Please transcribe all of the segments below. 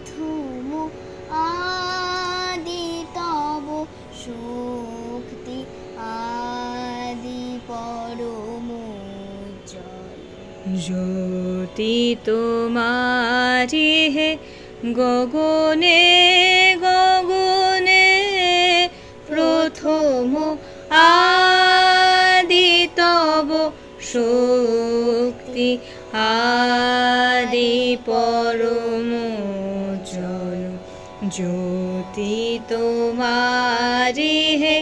প্রথম আদি তব শক্তি আদি পরম জয়। জ্যোতি তোমারি হে গগনে গগনে, প্রথম আদি তব শক্তি আদি পরম জয়। জ্যোতি তোমারি হে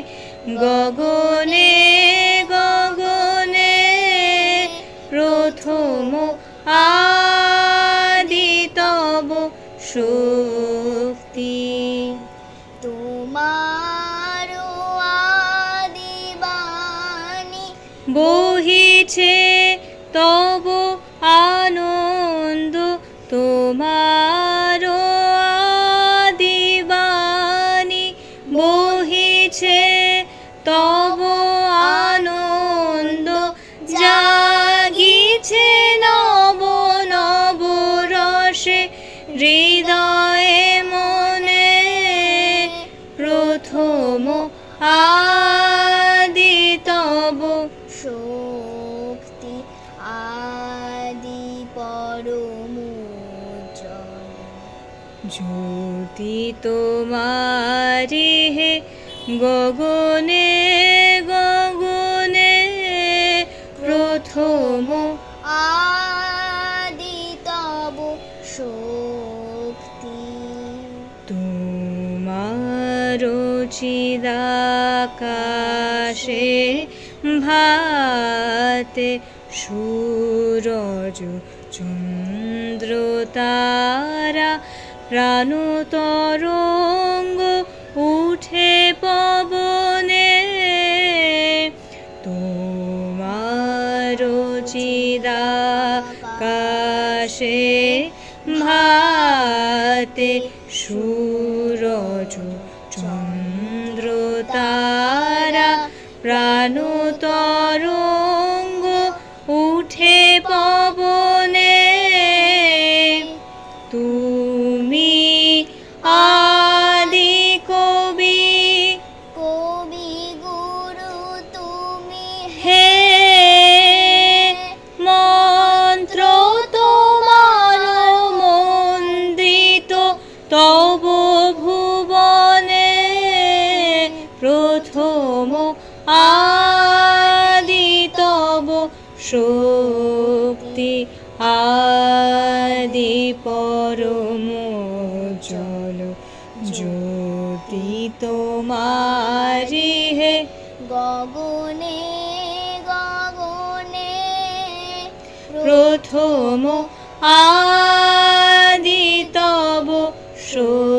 গগনে গগনে, প্রথম আদি তব শক্তি। তোমার আদি বাণী বহিছে তব আনন্দ, তোমার আদি বাণী বহিছে তব আনন্দ, জাগিছে নব নব রসে হৃদয়ে মনে, প্রথম আদি তব শক্তি আদি পরম জয়। জ্যোতি তোমারি হে গগনে গগনে, প্রথম আদি তব শক্তি। তোমার চিদাকাশে ভাতে সূরজ চন্দ্র তারা, প্রাণ তরঙ্গ উঠে পবনে, তোমার চিদাকাশে ভাতে সূরজ চন্দ্র তারা, প্রাণ তরঙ্গ উঠে পবনে, তুমি আদি কবি কবি গুরু তুমি হে, মন্ত্র তোমার মন্দিত তব ভুবনে, প্রথম আদি তব শক্তি আদি পরম জল। জ্যোতি তোমারি হে গগনে গগনে, প্রথম আদি তব শক্তি।